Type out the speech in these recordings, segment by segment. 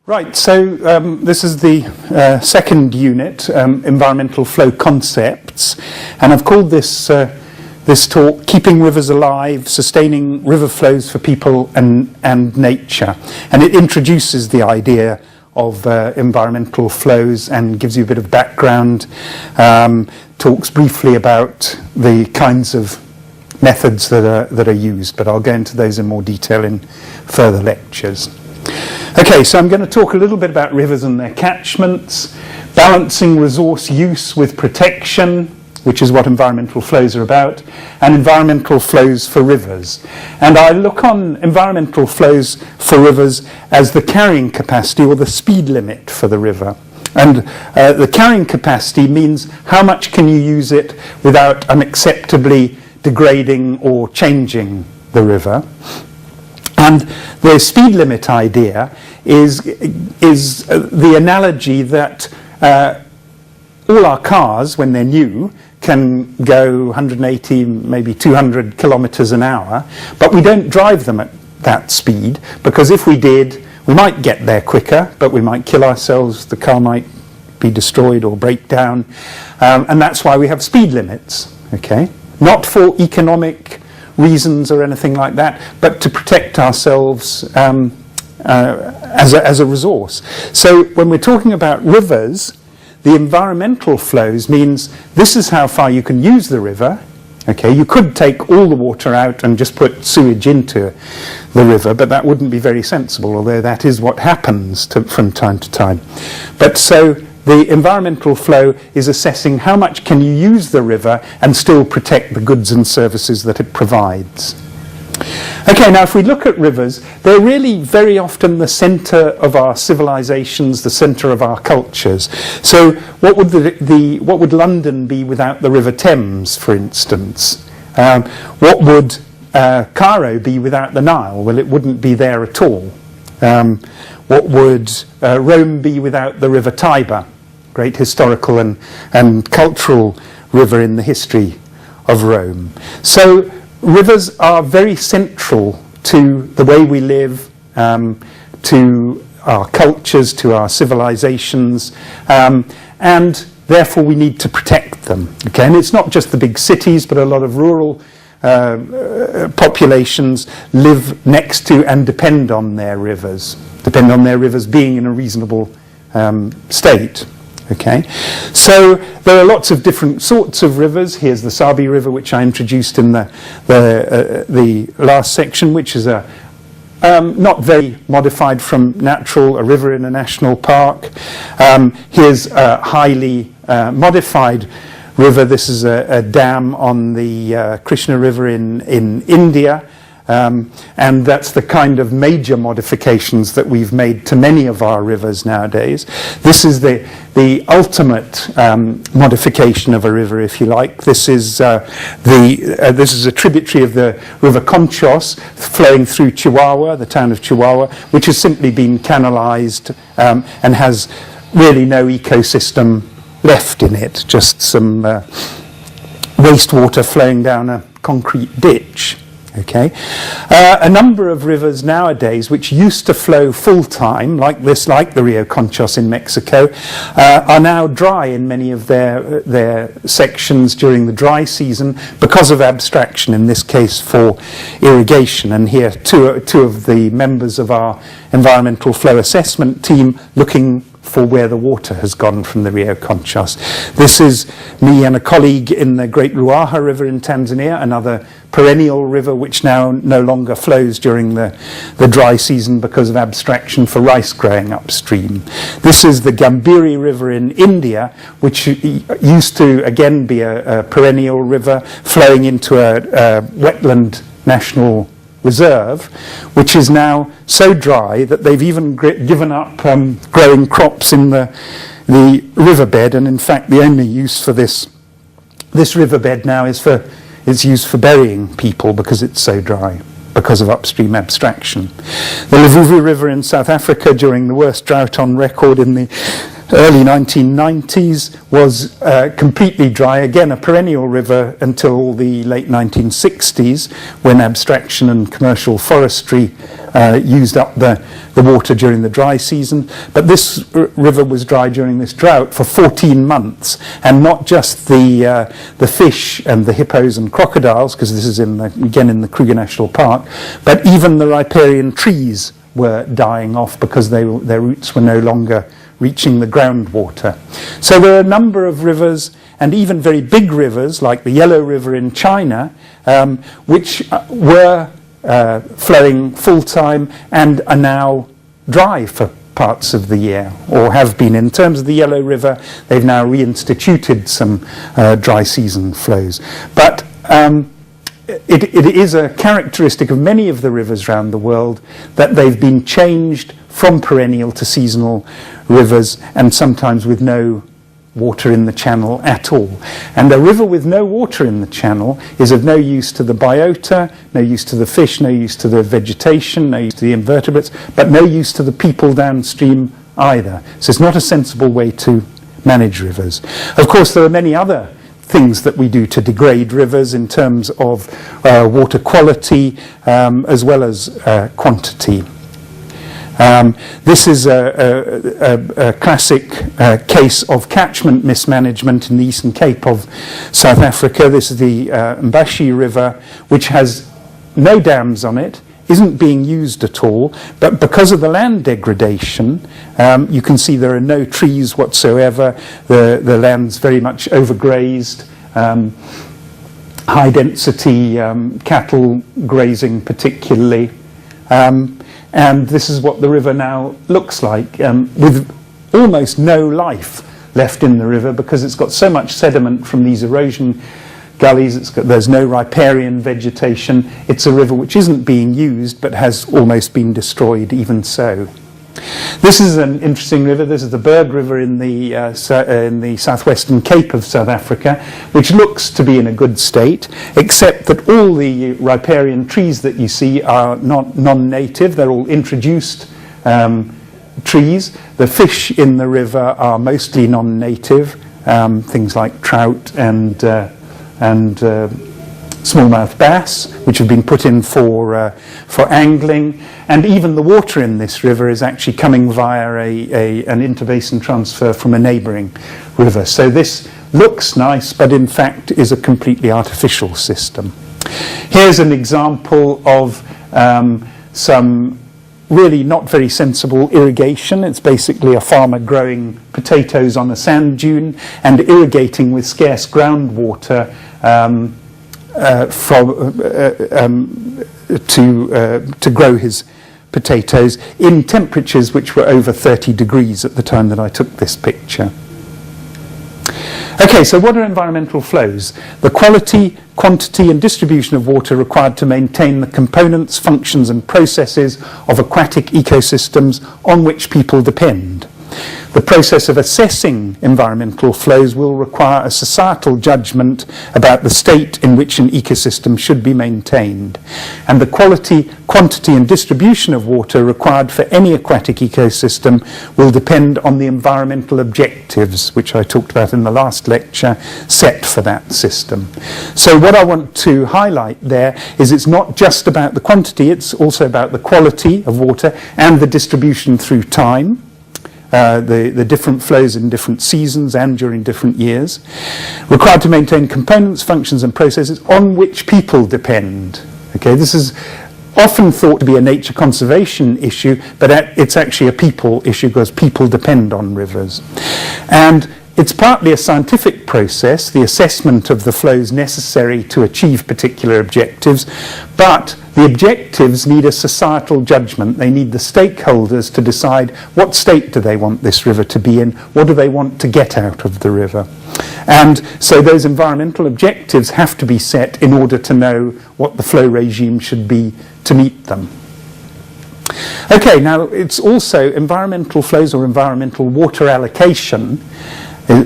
Right, so this is the second unit, environmental flow concepts, and I've called this this talk "Keeping Rivers Alive: Sustaining River Flows for People and Nature," and it introduces the idea of environmental flows and gives you a bit of background. Talks briefly about the kinds of methods that are used, but I'll go into those in more detail in further lectures. Okay, so I'm going to talk a little bit about rivers and their catchments, balancing resource use with protection, which is what environmental flows are about, and environmental flows for rivers. And I look on environmental flows for rivers as the carrying capacity or the speed limit for the river. And the carrying capacity means how much can you use it without unacceptably degrading or changing the river. And the speed limit idea is the analogy that all our cars, when they're new, can go 180, maybe 200 kilometers an hour, but we don't drive them at that speed, because if we did, we might get there quicker, but we might kill ourselves, the car might be destroyed or break down, and that's why we have speed limits, okay? Not for economic reasons or anything like that, but to protect ourselves as a resource. So when we're talking about rivers, the environmental flows means this is how far you can use the river. Okay, you could take all the water out and just put sewage into the river, but that wouldn't be very sensible, although that is what happens from time to time. But so the environmental flow is assessing how much can you use the river and still protect the goods and services that it provides. Okay, now if we look at rivers, they're really very often the centre of our civilizations, the centre of our cultures. So what would London be without the River Thames, for instance? What would Cairo be without the Nile? Well, it wouldn't be there at all. What would Rome be without the River Tiber? Great historical and cultural river in the history of Rome. So rivers are very central to the way we live, to our cultures, to our civilizations, and therefore we need to protect them. Okay? And it's not just the big cities, but a lot of rural populations live next to and depend on their rivers being in a reasonable state. Okay, so there are lots of different sorts of rivers. Here's the Sabi River, which I introduced in the last section, which is a not very modified from natural, a river in a national park. Here's a highly modified river. This is a dam on the Krishna River in India. And that's the kind of major modifications that we've made to many of our rivers nowadays. This is the ultimate modification of a river, if you like. This is this is a tributary of the River Conchos flowing through Chihuahua, the town of Chihuahua, which has simply been canalized and has really no ecosystem left in it, just some wastewater flowing down a concrete ditch. Okay, a number of rivers nowadays which used to flow full-time, like the Rio Conchos in Mexico, are now dry in many of their sections during the dry season because of abstraction, in this case for irrigation. And here two of the members of our environmental flow assessment team looking for where the water has gone from the Rio Conchos. This is me and a colleague in the Great Ruaha River in Tanzania, another perennial river which now no longer flows during the dry season because of abstraction for rice growing upstream. This is the Gambhiri River in India, which used to again be a perennial river flowing into a wetland national reserve, which is now so dry that they've even given up growing crops in the riverbed, and in fact the only use for this riverbed now is used for burying people because it's so dry because of upstream abstraction. The Luvuvu River in South Africa during the worst drought on record in the early 1990s was completely dry, again a perennial river until the late 1960s when abstraction and commercial forestry used up the water during the dry season. But this river was dry during this drought for 14 months, and not just the fish and the hippos and crocodiles, because this is again in the Kruger National Park, but even the riparian trees were dying off because their roots were no longer reaching the groundwater. So there are a number of rivers, and even very big rivers like the Yellow River in China, which were flowing full-time and are now dry for parts of the year, or have been. In terms of the Yellow River, they've now reinstituted some dry season flows. But it is a characteristic of many of the rivers around the world that they've been changed from perennial to seasonal rivers, and sometimes with no water in the channel at all. And a river with no water in the channel is of no use to the biota, no use to the fish, no use to the vegetation, no use to the invertebrates, but no use to the people downstream either. So it's not a sensible way to manage rivers. Of course, there are many other things that we do to degrade rivers in terms of water quality as well as quantity. This is a classic case of catchment mismanagement in the Eastern Cape of South Africa. This is the Mbashi River, which has no dams on it, isn't being used at all, but because of the land degradation, you can see there are no trees whatsoever. The land's very much overgrazed, high density cattle grazing particularly. And this is what the river now looks like, with almost no life left in the river because it's got so much sediment from these erosion gullies. There's no riparian vegetation. It's a river which isn't being used but has almost been destroyed even so. This is an interesting river. This is the Berg River in the southwestern Cape of South Africa, which looks to be in a good state, except that all the riparian trees that you see are not non-native. They're all introduced trees. The fish in the river are mostly non-native, things like trout and smallmouth bass, which have been put in for angling, and even the water in this river is actually coming via an interbasin transfer from a neighbouring river. So this looks nice, but in fact is a completely artificial system. Here's an example of some really not very sensible irrigation. It's basically a farmer growing potatoes on a sand dune and irrigating with scarce groundwater to grow his potatoes in temperatures which were over 30 degrees at the time that I took this picture. Okay, so what are environmental flows? The quality, quantity and distribution of water required to maintain the components, functions and processes of aquatic ecosystems on which people depend. The process of assessing environmental flows will require a societal judgment about the state in which an ecosystem should be maintained. And the quality, quantity and distribution of water required for any aquatic ecosystem will depend on the environmental objectives, which I talked about in the last lecture, set for that system. So what I want to highlight there is it's not just about the quantity, it's also about the quality of water and the distribution through time. The different flows in different seasons and during different years, required to maintain components, functions and processes on which people depend. Okay, this is often thought to be a nature conservation issue, but it's actually a people issue because people depend on rivers. And it's partly a scientific process, the assessment of the flows necessary to achieve particular objectives, but the objectives need a societal judgment. They need the stakeholders to decide what state do they want this river to be in, what do they want to get out of the river. And so those environmental objectives have to be set in order to know what the flow regime should be to meet them. Okay, now it's also environmental flows or environmental water allocation,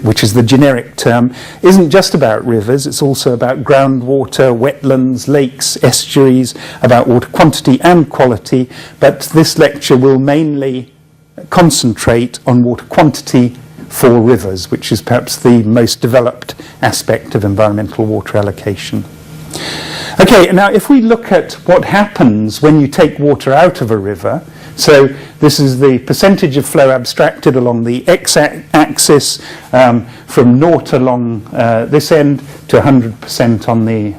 which is the generic term, isn't just about rivers, it's also about groundwater, wetlands, lakes, estuaries, about water quantity and quality, but this lecture will mainly concentrate on water quantity for rivers, which is perhaps the most developed aspect of environmental water allocation. Okay, now if we look at what happens when you take water out of a river, so this is the percentage of flow abstracted along the x-axis from naught along this end to 100% on the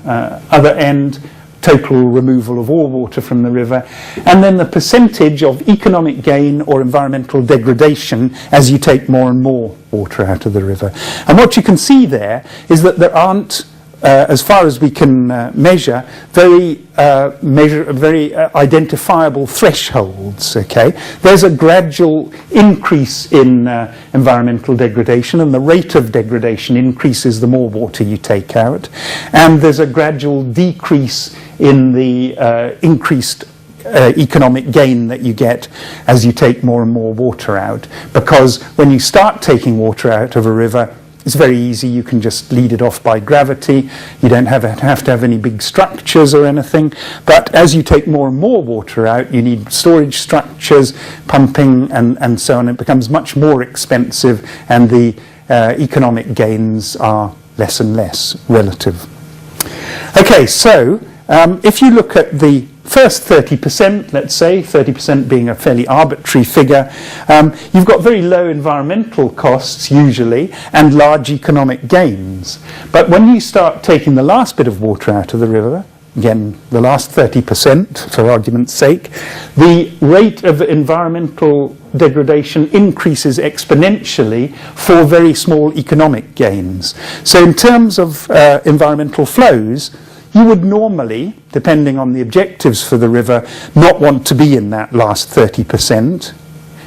other end, total removal of all water from the river, and then the percentage of economic gain or environmental degradation as you take more and more water out of the river. And what you can see there is that there aren't, as far as we can measure, very identifiable thresholds. Okay, there's a gradual increase in environmental degradation, and the rate of degradation increases the more water you take out, and there's a gradual decrease in the increased economic gain that you get as you take more and more water out, because when you start taking water out of a river, it's very easy. You can just lead it off by gravity. You don't have to have any big structures or anything. But as you take more and more water out, you need storage structures, pumping, and so on. It becomes much more expensive, and the economic gains are less and less relative. Okay, so if you look at the first 30%, let's say, 30% being a fairly arbitrary figure, you've got very low environmental costs usually and large economic gains. But when you start taking the last bit of water out of the river, again, the last 30% for argument's sake, the rate of environmental degradation increases exponentially for very small economic gains. So in terms of environmental flows, you would normally, depending on the objectives for the river, not want to be in that last 30%.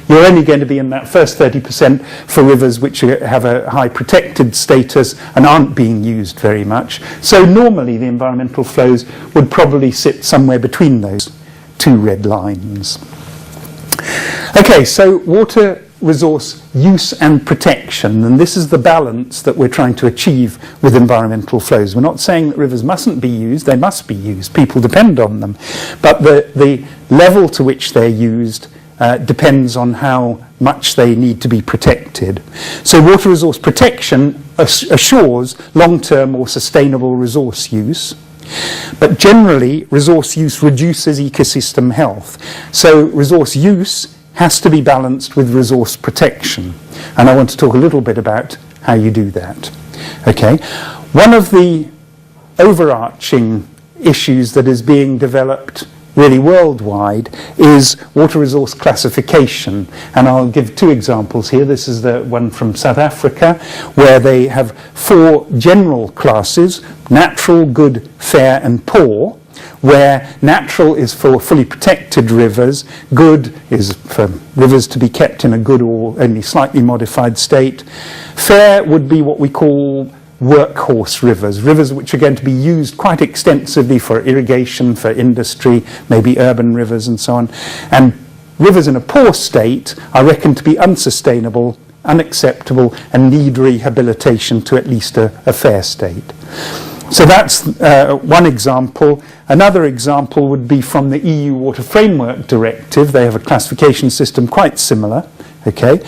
You're only going to be in that first 30% for rivers which have a high protected status and aren't being used very much. So normally the environmental flows would probably sit somewhere between those two red lines. Okay, so water resource use and protection, and this is the balance that we're trying to achieve with environmental flows. We're not saying that rivers mustn't be used, they must be used, people depend on them, but the level to which they're used depends on how much they need to be protected. So water resource protection assures long-term or sustainable resource use, but generally resource use reduces ecosystem health. So resource use has to be balanced with resource protection. And I want to talk a little bit about how you do that. Okay, one of the overarching issues that is being developed really worldwide is water resource classification. And I'll give two examples here. This is the one from South Africa, where they have 4 general classes: natural, good, fair, and poor, where natural is for fully protected rivers, good is for rivers to be kept in a good or only slightly modified state. Fair would be what we call workhorse rivers, rivers which are going to be used quite extensively for irrigation, for industry, maybe urban rivers and so on. And rivers in a poor state are reckoned to be unsustainable, unacceptable, and need rehabilitation to at least a fair state. So that's one example. Another example would be from the EU Water Framework Directive. They have a classification system quite similar, okay,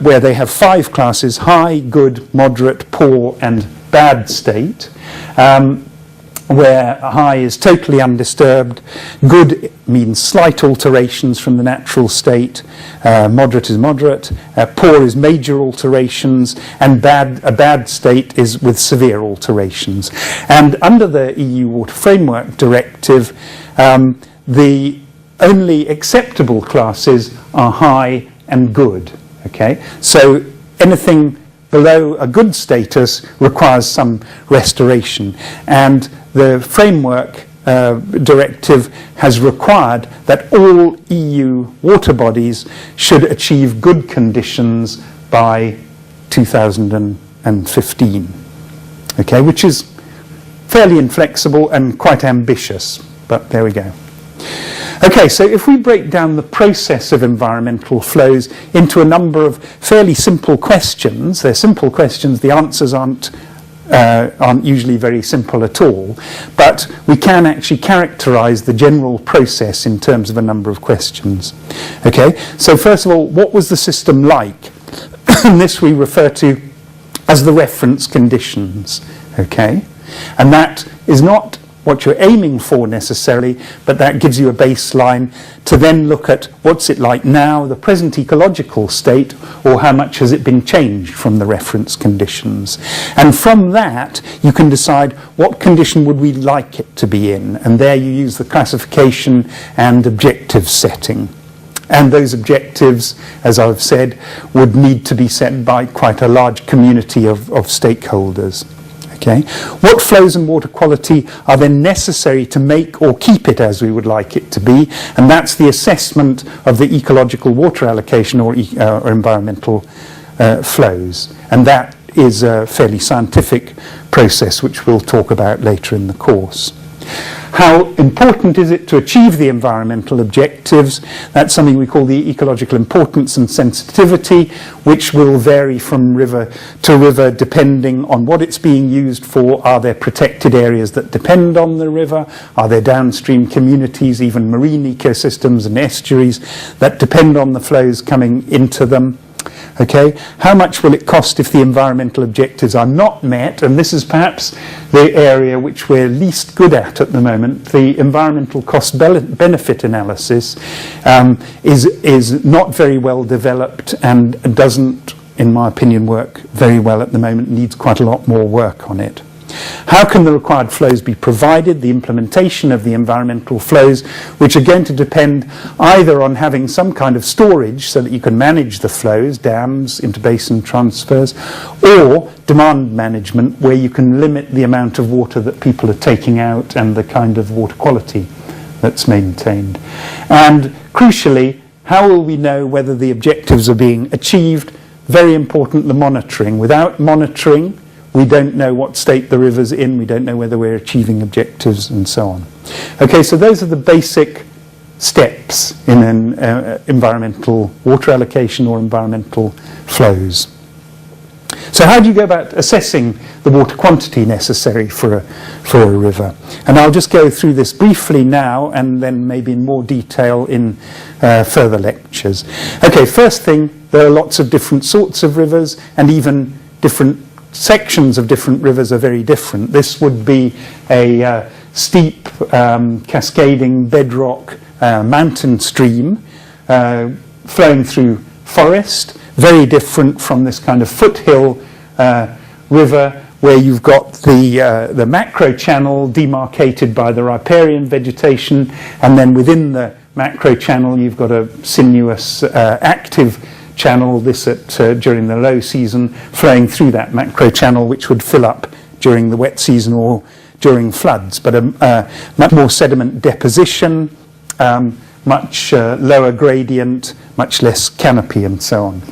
where they have 5 classes: high, good, moderate, poor, and bad state, where high is totally undisturbed, good means slight alterations from the natural state, moderate is moderate, poor is major alterations, and a bad state is with severe alterations. And under the EU Water Framework Directive, the only acceptable classes are high and good. Okay, so anything below a good status requires some restoration, and the framework directive has required that all EU water bodies should achieve good conditions by 2015, okay, which is fairly inflexible and quite ambitious, but there we go. Okay, so if we break down the process of environmental flows into a number of fairly simple questions, they're simple questions, the answers aren't usually very simple at all, but we can actually characterize the general process in terms of a number of questions. Okay, so first of all, what was the system like? And this we refer to as the reference conditions. Okay, and that is not what you're aiming for necessarily, but that gives you a baseline to then look at what's it like now, the present ecological state, or how much has it been changed from the reference conditions. And from that, you can decide what condition would we like it to be in. And there you use the classification and objective setting. And those objectives, as I've said, would need to be set by quite a large community of stakeholders. Okay. What flows and water quality are then necessary to make or keep it as we would like it to be? And that's the assessment of the ecological water allocation or environmental flows. And that is a fairly scientific process which we'll talk about later in the course. How important is it to achieve the environmental objectives? That's something we call the ecological importance and sensitivity, which will vary from river to river depending on what it's being used for. Are there protected areas that depend on the river? Are there downstream communities, even marine ecosystems and estuaries that depend on the flows coming into them? Okay, how much will it cost if the environmental objectives are not met? And this is perhaps the area which we're least good at the moment. The environmental cost benefit analysis is not very well developed and doesn't, in my opinion, work very well at the moment. Needs quite a lot more work on it. How can the required flows be provided? The implementation of the environmental flows, which are going to depend either on having some kind of storage so that you can manage the flows, dams, interbasin transfers, or demand management where you can limit the amount of water that people are taking out and the kind of water quality that's maintained. And crucially, how will we know whether the objectives are being achieved? Very important, the monitoring. Without monitoring, we don't know what state the river's in, we don't know whether we're achieving objectives, and so on. Okay, so those are the basic steps in an environmental water allocation or environmental flows. So how do you go about assessing the water quantity necessary for a river? And I'll just go through this briefly now and then maybe in more detail in further lectures. Okay, first thing, there are lots of different sorts of rivers, and even different sections of different rivers are very different. This would be a steep, cascading bedrock mountain stream flowing through forest, very different from this kind of foothill river where you've got the macro channel demarcated by the riparian vegetation, and then within the macro channel you've got a sinuous active channel, this during the low season, flowing through that macro channel, which would fill up during the wet season or during floods. But much more sediment deposition, much lower gradient, much less canopy, and so on.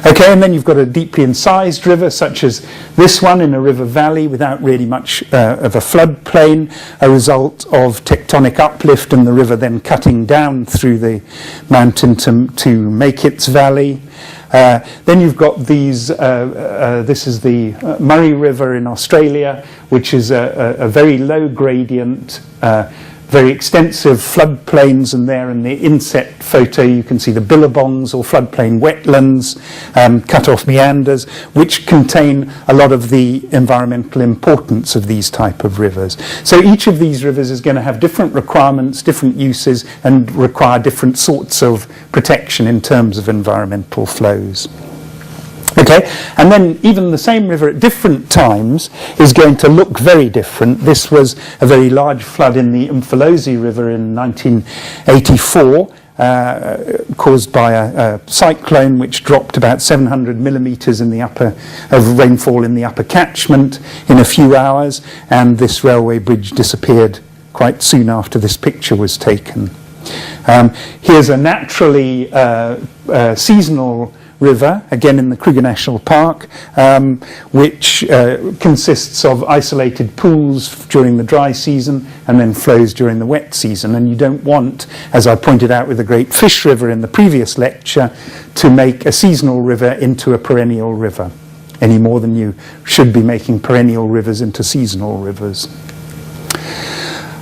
Okay, and then you've got a deeply incised river such as this one in a river valley without really much of a floodplain, a result of tectonic uplift and the river then cutting down through the mountain to make its valley. Then you've got these, this is the Murray River in Australia, which is a very low gradient, very extensive floodplains, and there in the inset photo you can see the billabongs or floodplain wetlands, cut-off meanders, which contain a lot of the environmental importance of these type of rivers. So each of these rivers is going to have different requirements, different uses, and require different sorts of protection in terms of environmental flows. Okay, and then even the same river at different times is going to look very different. This was a very large flood in the Umfolozi River in 1984, caused by a cyclone which dropped about 700 millimetres in the of rainfall in the upper catchment in a few hours, and this railway bridge disappeared quite soon after this picture was taken. Here's a naturally seasonal river, again in the Kruger National Park, which consists of isolated pools during the dry season and then flows during the wet season. And you don't want, as I pointed out with the Great Fish River in the previous lecture, to make a seasonal river into a perennial river, any more than you should be making perennial rivers into seasonal rivers.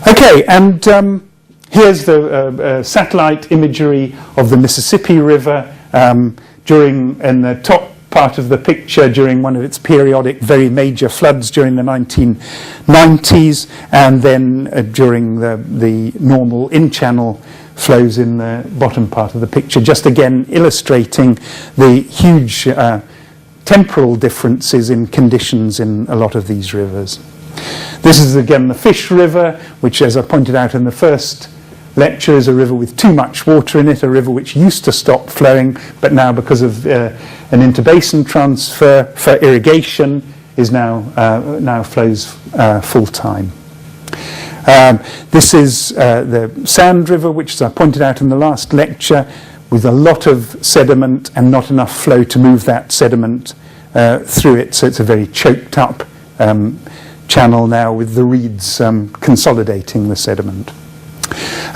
Okay, and here's the satellite imagery of the Mississippi River in the top part of the picture during one of its periodic, very major floods during the 1990s, and then during the normal in-channel flows in the bottom part of the picture, just again illustrating the huge temporal differences in conditions in a lot of these rivers. This is again the Fish River, which, as I pointed out in the first lecture, is a river with too much water in it, a river which used to stop flowing, but now, because of an interbasin transfer for irrigation, is now flows full-time. This is the Sand River, which, as I pointed out in the last lecture, with a lot of sediment and not enough flow to move that sediment through it, so it's a very choked up channel now, with the reeds consolidating the sediment.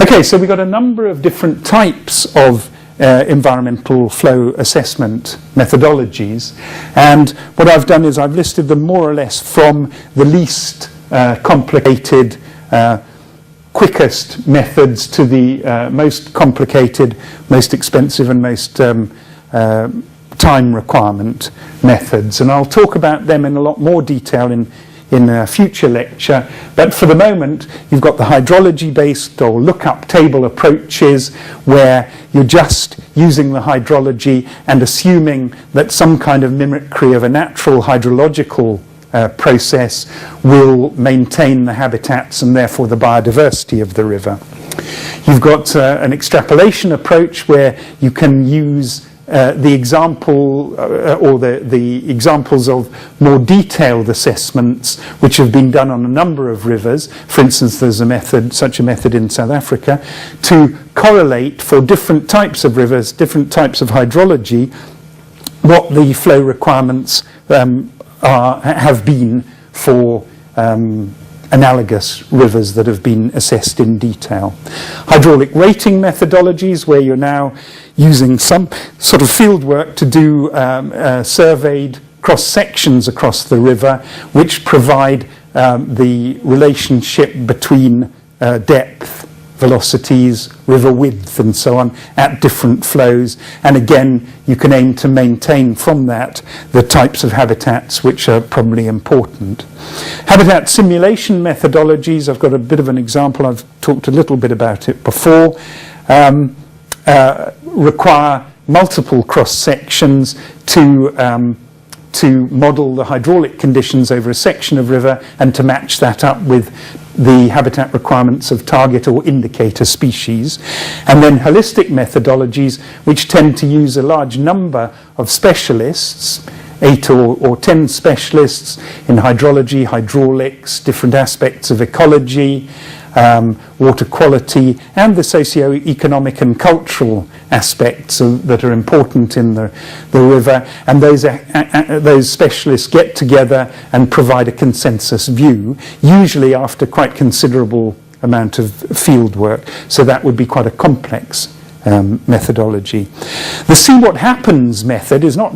Okay, so we've got a number of different types of environmental flow assessment methodologies, and what I've done is I've listed them more or less from the least complicated, quickest methods to the most complicated, most expensive and most time requirement methods, and I'll talk about them in a lot more detail in a future lecture. But for the moment, you've got the hydrology-based or lookup table approaches, where you're just using the hydrology and assuming that some kind of mimicry of a natural hydrological process will maintain the habitats and therefore the biodiversity of the river. You've got an extrapolation approach, where you can use the example or the examples of more detailed assessments which have been done on a number of rivers. For instance, there's such a method in South Africa, to correlate for different types of rivers, different types of hydrology, what the flow requirements have been for analogous rivers that have been assessed in detail. Hydraulic rating methodologies, where you're now using some sort of field work to do surveyed cross sections across the river, which provide the relationship between depth, velocities, river width and so on at different flows, and again you can aim to maintain from that the types of habitats which are probably important. Habitat simulation methodologies, I've got a bit of an example, I've talked a little bit about it before, require multiple cross sections to model the hydraulic conditions over a section of river and to match that up with the habitat requirements of target or indicator species. And then holistic methodologies, which tend to use a large number of specialists, 8 or 10 specialists in hydrology, hydraulics, different aspects of ecology, water quality, and the socio-economic and cultural aspects that are important in the river, and those specialists get together and provide a consensus view, usually after quite considerable amount of field work, so that would be quite a complex methodology. The see what happens method is not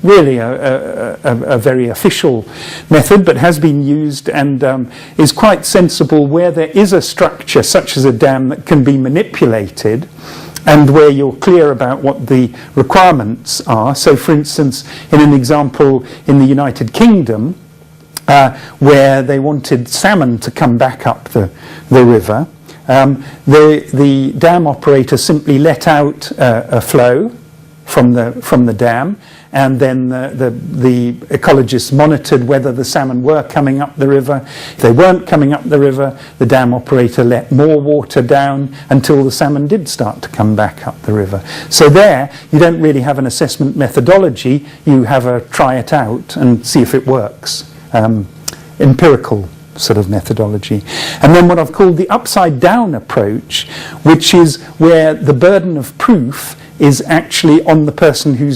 really a very official method, but has been used and is quite sensible where there is a structure such as a dam that can be manipulated and where you're clear about what the requirements are. So for instance, in an example in the United Kingdom, where they wanted salmon to come back up the river, the dam operator simply let out a flow from the dam, and then the ecologists monitored whether the salmon were coming up the river. If they weren't coming up the river, the dam operator let more water down until the salmon did start to come back up the river. So there, you don't really have an assessment methodology, you have a try it out and see if it works. Empirical sort of methodology. And then what I've called the upside down approach, which is where the burden of proof is actually on the person who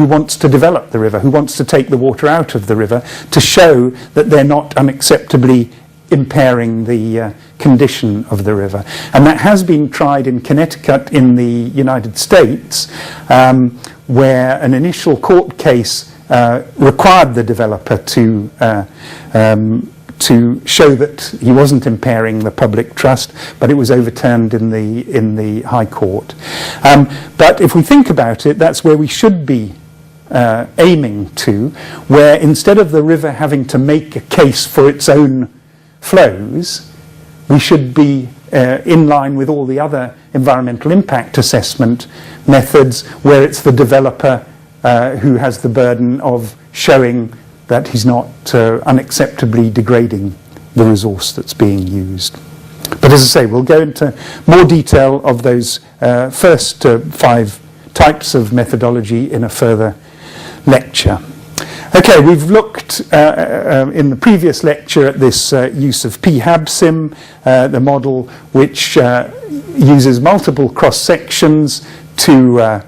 wants to develop the river, who wants to take the water out of the river, to show that they're not unacceptably impairing the condition of the river. And that has been tried in Connecticut in the United States, where an initial court case required the developer to show that he wasn't impairing the public trust, but it was overturned in the High Court. But if we think about it, that's where we should be aiming to, where instead of the river having to make a case for its own flows, we should be in line with all the other environmental impact assessment methods, where it's the developer who has the burden of showing that he's not unacceptably degrading the resource that's being used. But as I say, we'll go into more detail of those first 5 types of methodology in a further lecture. Okay, we've looked in the previous lecture at this use of PHABSIM, the model which uses multiple cross-sections to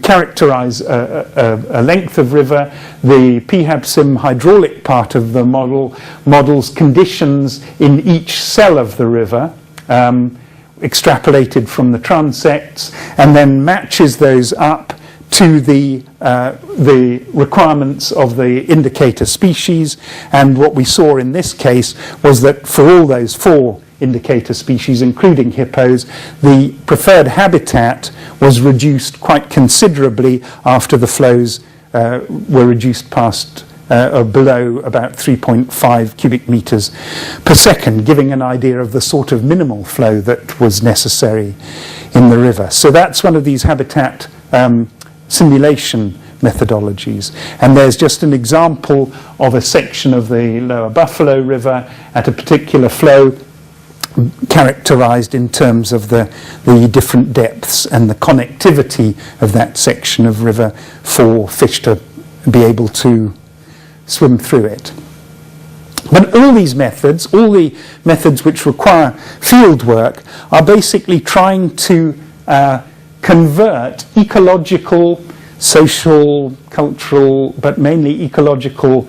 characterize a length of river. The PHABSIM hydraulic part of the model models conditions in each cell of the river, extrapolated from the transects, and then matches those up to the requirements of the indicator species. And what we saw in this case was that for all those 4 indicator species, including hippos, the preferred habitat was reduced quite considerably after the flows were reduced past or below about 3.5 cubic meters per second, giving an idea of the sort of minimal flow that was necessary in the river. So that's one of these habitat simulation methodologies. And there's just an example of a section of the lower Buffalo River at a particular flow, characterized in terms of the different depths and the connectivity of that section of river for fish to be able to swim through it. But all these methods, all the methods which require field work, are basically trying to convert ecological, social, cultural, but mainly ecological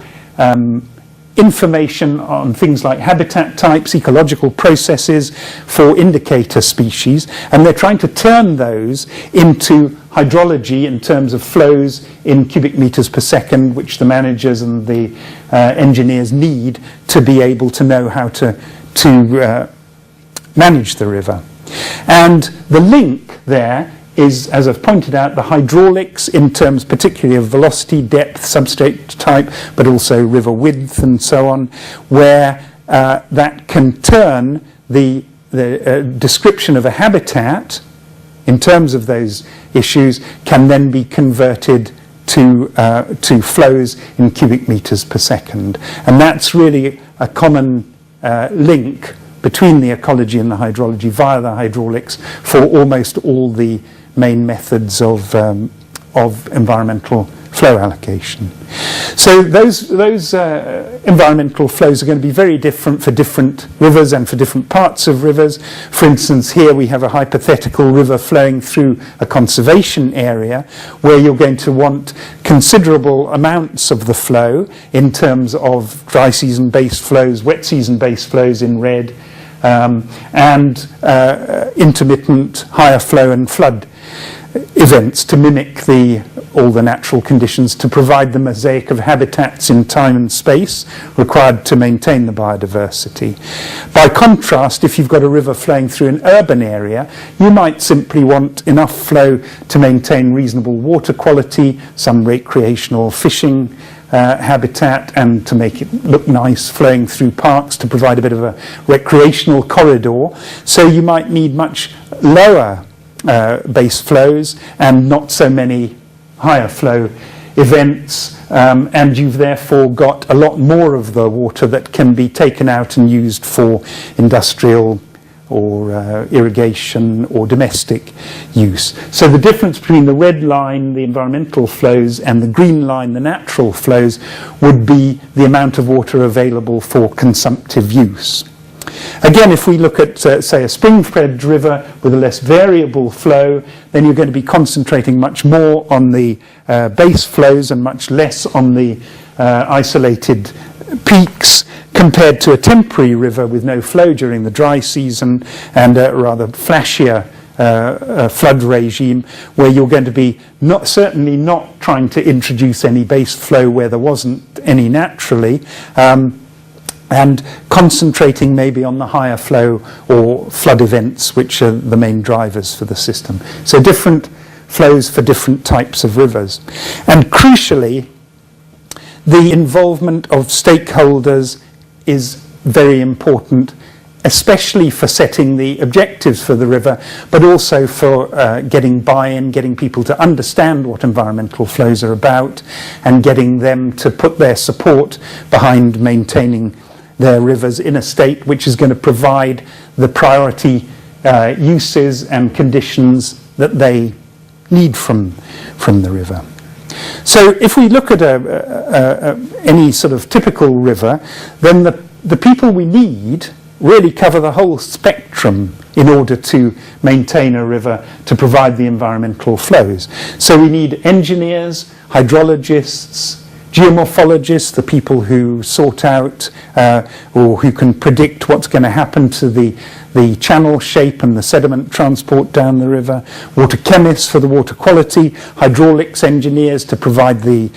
information on things like habitat types, ecological processes for indicator species, and they're trying to turn those into hydrology in terms of flows in cubic meters per second, which the managers and the engineers need to be able to know how to manage the river. And the link there is, as I've pointed out, the hydraulics in terms particularly of velocity, depth, substrate type, but also river width and so on, where that can turn the description of a habitat in terms of those issues can then be converted to flows in cubic meters per second. And that's really a common link between the ecology and the hydrology via the hydraulics for almost all the main methods of environmental flow allocation. So those environmental flows are going to be very different for different rivers and for different parts of rivers. For instance, here we have a hypothetical river flowing through a conservation area where you're going to want considerable amounts of the flow in terms of dry season based flows, wet season based flows in red, and intermittent higher flow and flood events to mimic all the natural conditions to provide the mosaic of habitats in time and space required to maintain the biodiversity. By contrast, if you've got a river flowing through an urban area, you might simply want enough flow to maintain reasonable water quality, some recreational fishing habitat, and to make it look nice flowing through parks to provide a bit of a recreational corridor. So you might need much lower base flows and not so many higher flow events, and you've therefore got a lot more of the water that can be taken out and used for industrial or irrigation or domestic use. So the difference between the red line, the environmental flows, and the green line, the natural flows, would be the amount of water available for consumptive use. Again, if we look at, say, a spring-fed river with a less variable flow, then you're going to be concentrating much more on the base flows and much less on the isolated peaks, compared to a temporary river with no flow during the dry season and a rather flashier flood regime, where you're going to be certainly not trying to introduce any base flow where there wasn't any naturally, and concentrating maybe on the higher flow or flood events, which are the main drivers for the system. So different flows for different types of rivers. And crucially, the involvement of stakeholders is very important, especially for setting the objectives for the river, but also for getting buy-in, getting people to understand what environmental flows are about, and getting them to put their support behind maintaining their rivers in a state which is going to provide the priority uses and conditions that they need from the river. So if we look at any sort of typical river, then the people we need really cover the whole spectrum in order to maintain a river, to provide the environmental flows. So we need engineers, hydrologists, geomorphologists, the people who sort out or who can predict what's going to happen to the channel shape and the sediment transport down the river, water chemists for the water quality, hydraulics engineers to provide the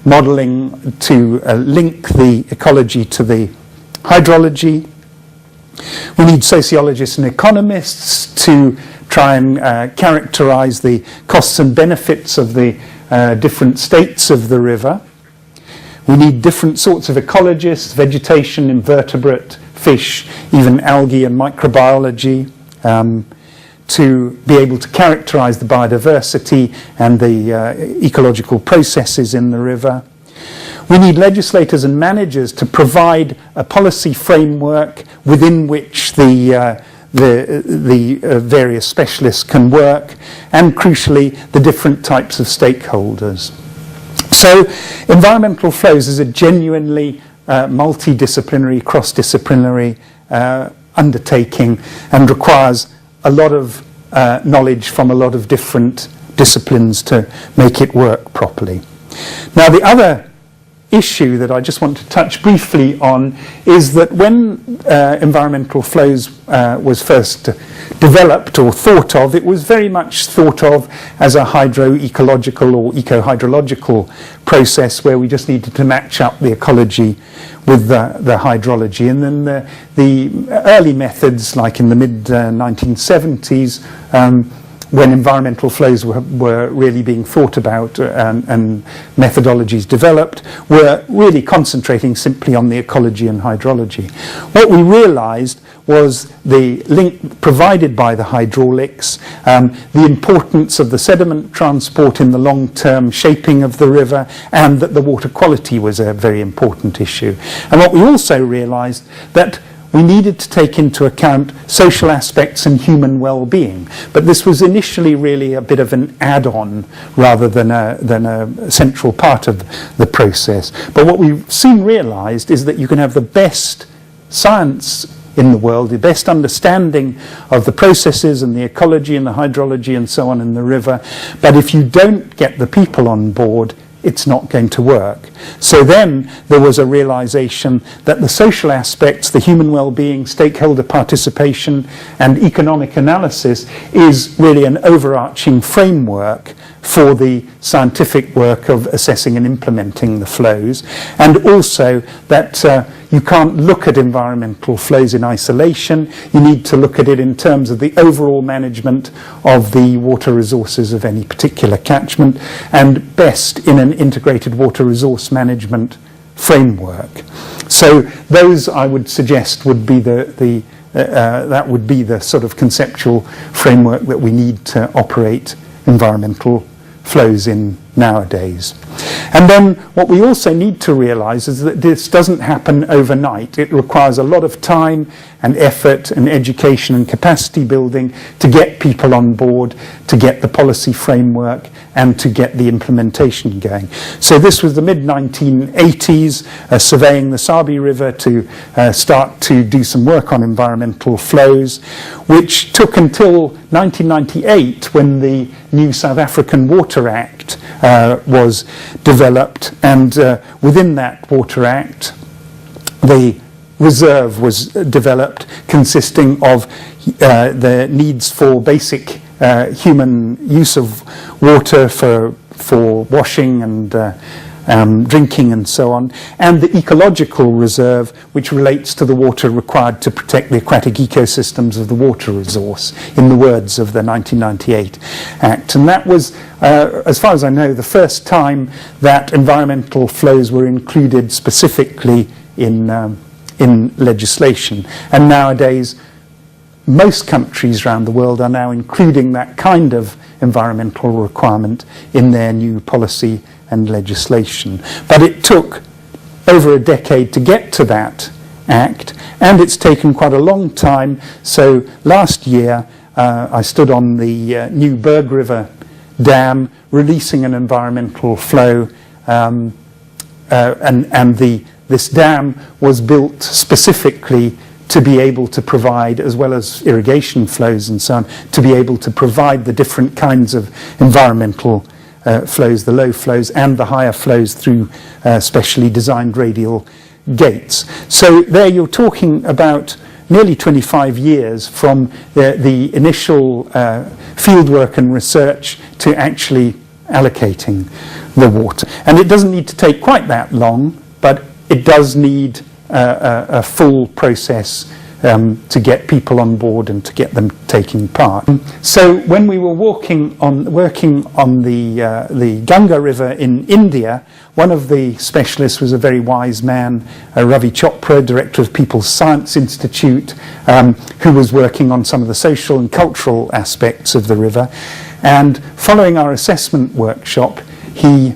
modelling to link the ecology to the hydrology. We need sociologists and economists to try and characterise the costs and benefits of the different states of the river. We need different sorts of ecologists, vegetation, invertebrate, fish, even algae and microbiology, to be able to characterise the biodiversity and the ecological processes in the river. We need legislators and managers to provide a policy framework within which the various specialists can work, and crucially the different types of stakeholders. So environmental flows is a genuinely multidisciplinary, cross-disciplinary undertaking, and requires a lot of knowledge from a lot of different disciplines to make it work properly. Now, the other issue that I just want to touch briefly on is that when environmental flows was first developed or thought of, it was very much thought of as a hydroecological or eco-hydrological process where we just needed to match up the ecology with the hydrology. And then the early methods, like in the mid-1970s, when environmental flows were really being thought about and methodologies developed, were really concentrating simply on the ecology and hydrology. What we realised was the link provided by the hydraulics, the importance of the sediment transport in the long-term shaping of the river, and that the water quality was a very important issue. And what we also realised that we needed to take into account social aspects and human well-being. But this was initially really a bit of an add-on rather than a central part of the process. But what we soon realised is that you can have the best science in the world, the best understanding of the processes and the ecology and the hydrology and so on in the river, but if you don't get the people on board, it's not going to work. So then there was a realization that the social aspects, the human well-being, stakeholder participation, and economic analysis is really an overarching framework for the scientific work of assessing and implementing the flows, and also that you can't look at environmental flows in isolation. You need to look at it in terms of the overall management of the water resources of any particular catchment, and best in an integrated water resource management framework. So those, I would suggest, would be that would be the sort of conceptual framework that we need to operate environmental flows in nowadays. And then what we also need to realise is that this doesn't happen overnight. It requires a lot of time and effort and education and capacity building to get people on board, to get the policy framework, and to get the implementation going. So this was the mid-1980s, surveying the Sabi River to start to do some work on environmental flows, which took until 1998 when the new South African Water Act was developed, and within that Water Act the reserve was developed, consisting of the needs for basic human use of water for washing and drinking and so on, and the ecological reserve, which relates to the water required to protect the aquatic ecosystems of the water resource, in the words of the 1998 Act. And that was, as far as I know, the first time that environmental flows were included specifically in legislation. And nowadays, most countries around the world are now including that kind of environmental requirement in their new policy and legislation. But it took over a decade to get to that act, and it's taken quite a long time. So last year I stood on the new Berg River Dam releasing an environmental flow, this dam was built specifically to be able to provide, as well as irrigation flows and so on, to be able to provide the different kinds of environmental flows, the low flows and the higher flows through specially designed radial gates. So there you're talking about nearly 25 years from the initial fieldwork and research to actually allocating the water. And it doesn't need to take quite that long, but it does need a full process to get people on board and to get them taking part. So when we were working on the Ganga River in India, one of the specialists was a very wise man, Ravi Chopra, director of People's Science Institute, who was working on some of the social and cultural aspects of the river. And following our assessment workshop, he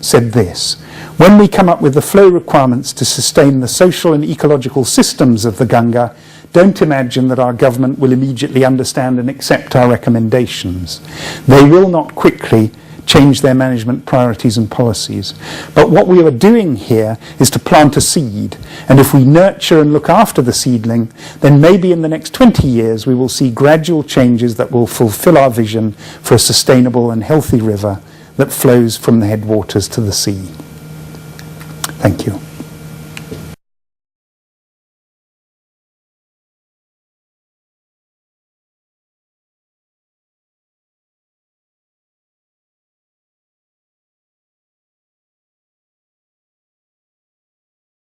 said this: when we come up with the flow requirements to sustain the social and ecological systems of the Ganga, don't imagine that our government will immediately understand and accept our recommendations. They will not quickly change their management priorities and policies. But what we are doing here is to plant a seed, and if we nurture and look after the seedling, then maybe in the next 20 years we will see gradual changes that will fulfill our vision for a sustainable and healthy river that flows from the headwaters to the sea. Thank you.